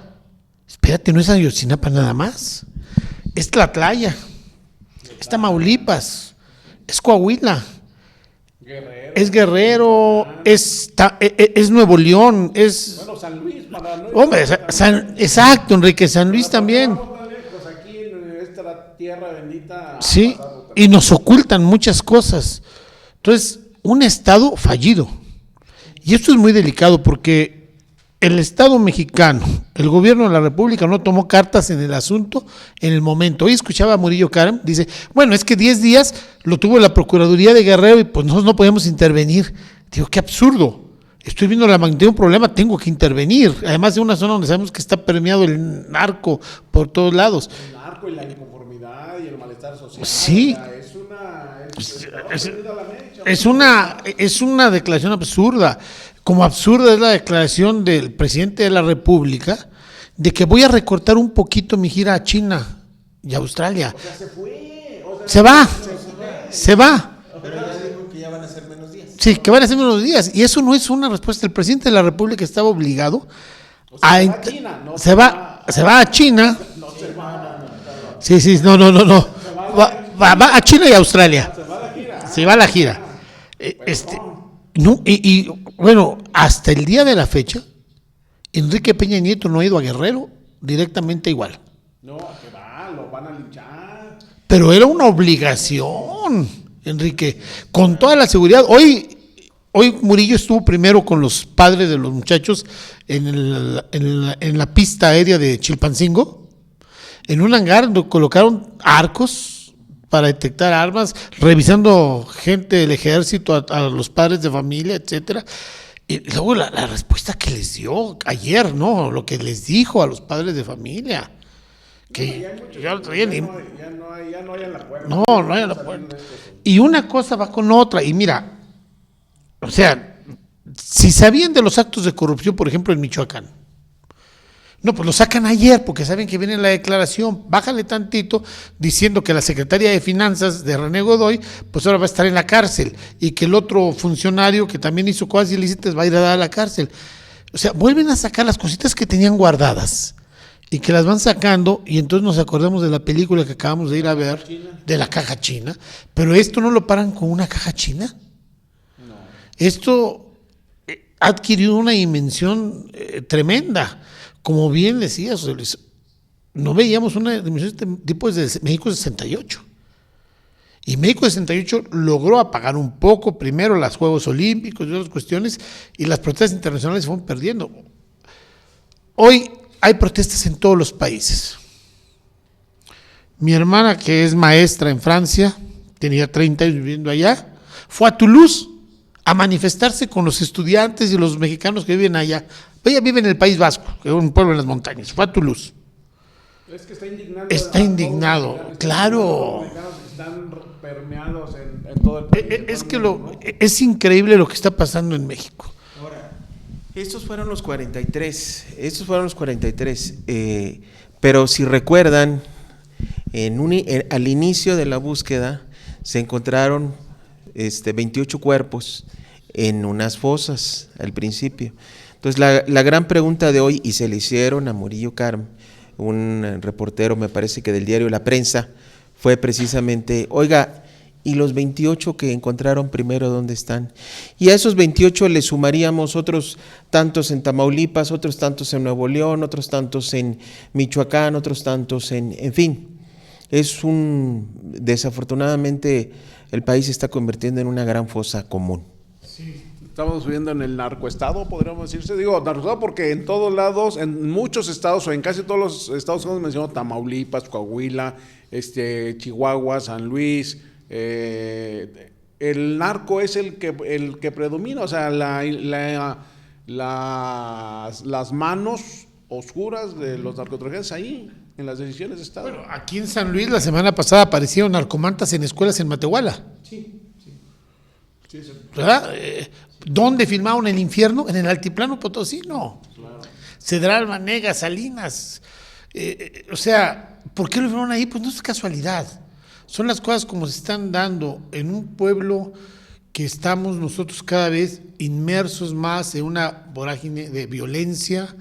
B: espérate, no es Ayotzinapa nada más, es Tlatlaya, es Tamaulipas, es Coahuila, es Guerrero, es Nuevo León, es...
A: Bueno, San Luis, para no...
B: Hombre, exacto, Enrique, San Luis también.
A: Pues aquí en esta tierra bendita...
B: Sí, y nos ocultan muchas cosas. Entonces, un Estado fallido. Y esto es muy delicado porque el Estado mexicano, el gobierno de la República no tomó cartas en el asunto en el momento. Hoy escuchaba a Murillo Caram, dice, bueno, es que 10 días lo tuvo la Procuraduría de Guerrero y pues nosotros no podemos intervenir. Digo, qué absurdo. Estoy viendo la magnitud de un problema, tengo que intervenir. Además de una zona donde sabemos que está permeado el narco por todos lados.
A: El narco y la inconformidad. inseguridad y el malestar social.
B: Sí.
A: O sea,
B: Es una declaración absurda. Como absurda es la declaración del presidente de la República de que voy a recortar un poquito mi gira a China y a Australia.
A: O sea, se fue. O sea,
B: Se va.
C: Pero ya dijo que ya van a ser menos días.
B: Sí, que van a ser menos días. Y eso no es una respuesta. El presidente de la República estaba obligado a...
A: se va a China, no
B: se va a China. Sí, no. Va a China y a Australia. Se va a la gira. No, y bueno, hasta el día de la fecha, Enrique Peña Nieto no ha ido a Guerrero directamente igual.
A: No, que va, lo van a linchar.
B: Pero era una obligación, Enrique, con toda la seguridad. Hoy Murillo estuvo primero con los padres de los muchachos en la pista aérea de Chilpancingo, en un hangar donde colocaron arcos para detectar armas, revisando gente del ejército, a los padres de familia, etcétera. Y luego la respuesta que les dio ayer, ¿no? Lo que les dijo a los padres de familia. Que ya no hay en la puerta. No hay en la puerta. Y una cosa va con otra. Y mira, o sea, si sabían de los actos de corrupción, por ejemplo, en Michoacán, no, pues lo sacan ayer porque saben que viene la declaración. Bájale tantito diciendo que la secretaria de Finanzas de René Godoy, pues ahora va a estar en la cárcel y que el otro funcionario que también hizo cosas ilícitas va a ir a dar a la cárcel. O sea, vuelven a sacar las cositas que tenían guardadas y que las van sacando, y entonces nos acordamos de la película que acabamos de ir a ver, de la caja china, pero esto no lo paran con una caja china. No. Esto ha adquirido una dimensión tremenda. Como bien decía José Luis, no veíamos una dimensión de este tipo desde México 68. Y México 68 logró apagar un poco, primero los Juegos Olímpicos y otras cuestiones, y las protestas internacionales se fueron perdiendo. Hoy hay protestas en todos los países. Mi hermana, que es maestra en Francia, tenía 30 años viviendo allá, fue a Toulouse a manifestarse con los estudiantes y los mexicanos que viven allá. Ella vive en el País Vasco, que es un pueblo en las montañas, fue a Toulouse.
A: Es que
B: está indignado, claro.
A: Los mexicanos están permeados en todo el país.
B: Es que es increíble lo que está pasando en México.
C: Ahora, estos fueron los 43, pero si recuerdan, al inicio de la búsqueda se encontraron 28 cuerpos en unas fosas al principio. Entonces la gran pregunta de hoy, y se le hicieron a Murillo Karam, un reportero, me parece que del diario La Prensa, fue precisamente, oiga, ¿y los 28 que encontraron primero dónde están? Y a esos 28 le sumaríamos otros tantos en Tamaulipas, otros tantos en Nuevo León, otros tantos en Michoacán, otros tantos en fin. Desafortunadamente el país se está convirtiendo en una gran fosa común.
A: Sí. Estamos viviendo en el narcoestado, podríamos decirse. Digo, narcoestado porque en todos lados, en muchos estados o en casi todos los estados que hemos mencionado, Tamaulipas, Coahuila, Chihuahua, San Luis, el narco es el que predomina, o sea, las manos oscuras de los narcotraficantes ahí, en las decisiones de estado.
B: Bueno, aquí en San Luis la semana pasada aparecieron narcomantas en escuelas en Matehuala.
A: Sí.
B: ¿Verdad? ¿Dónde filmaron el infierno? En el altiplano Potosí, no. Claro. Cedral, Manega, Salinas. O sea, ¿por qué lo filmaron ahí? Pues no es casualidad. Son las cosas como se están dando en un pueblo que estamos nosotros cada vez inmersos más en una vorágine de violencia,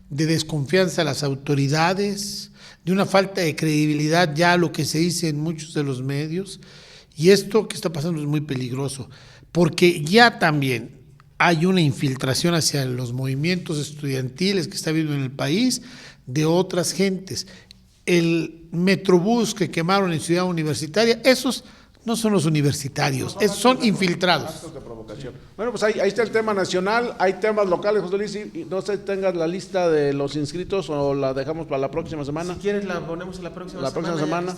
B: de desconfianza a las autoridades, de una falta de credibilidad ya a lo que se dice en muchos de los medios. Y esto que está pasando es muy peligroso, porque ya también hay una infiltración hacia los movimientos estudiantiles que está habiendo en el país de otras gentes. El Metrobús que quemaron en Ciudad Universitaria, esos no son los universitarios, son infiltrados.
A: Actos de provocación. Bueno, pues ahí está el tema nacional, hay temas locales, José Luis, y no sé si tengas la lista de los inscritos o la dejamos para la próxima semana.
C: Si quieres la ponemos en la próxima semana.
A: La próxima semana,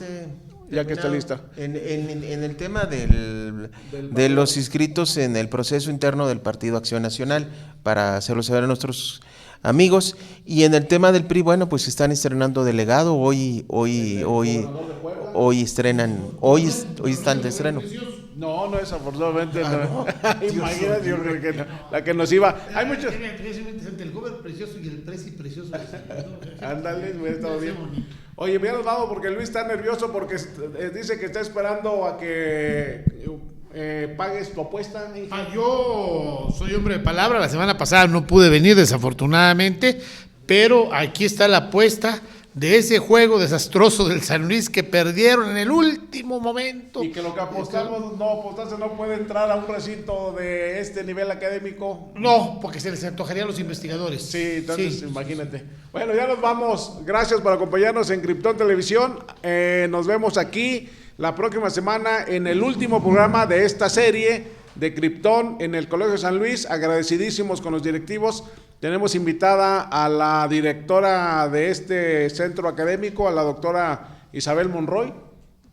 A: ya que esté lista.
C: En el tema de los inscritos en el proceso interno del Partido Acción Nacional, para hacerlo saber a nuestros amigos. Y en el tema del PRI, bueno, pues están estrenando delegado, hoy estrenan, hoy están de estreno.
A: No, no es afortunadamente. No. Imagínate, yo creo que la que nos iba. Hay muchos.
B: El Gober precioso y el Presi precioso.
A: Ándale, güey, todo bien. Oye, me has dado porque Luis está nervioso porque dice que está esperando a que pagues tu apuesta.
B: Yo soy hombre de palabra. La semana pasada no pude venir, desafortunadamente, pero aquí está la apuesta de ese juego desastroso del San Luis que perdieron en el último momento.
A: Y que lo que apostamos, no puede entrar a un recinto de este nivel académico.
B: No, porque se les antojaría a los investigadores.
A: Sí, entonces imagínate. Bueno, ya nos vamos. Gracias por acompañarnos en Krypton Televisión. Nos vemos aquí la próxima semana en el último programa de esta serie de Krypton en el Colegio San Luis. Agradecidísimos con los directivos. Tenemos invitada a la directora de este centro académico, a la doctora Isabel Monroy,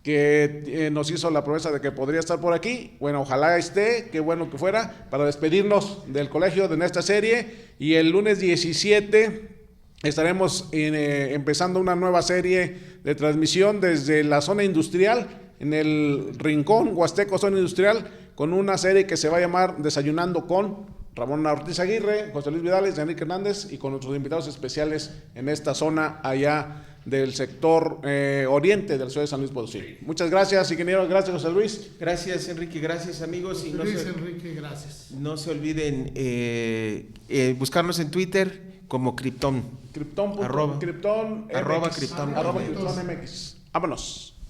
A: que nos hizo la promesa de que podría estar por aquí. Bueno, ojalá esté, qué bueno que fuera, para despedirnos del colegio de esta serie. Y el lunes 17 estaremos empezando una nueva serie de transmisión desde la zona industrial, en el Rincón Huasteco Zona Industrial, con una serie que se va a llamar Desayunando con Ramón Ortiz Aguirre, José Luis Vidales, Enrique Hernández y con nuestros invitados especiales en esta zona allá del sector oriente del ciudad de San Luis Potosí. Muchas gracias, ingeniero. Gracias, José Luis.
C: Gracias, Enrique. Gracias, amigos. Y
B: Enrique, gracias.
C: No se olviden buscarnos en Twitter como Krypton.
A: Krypton.
C: Arroba
A: Krypton.
C: Arroba
A: MX.
C: Krypton.
A: Arroba Krypton MX. Vámonos.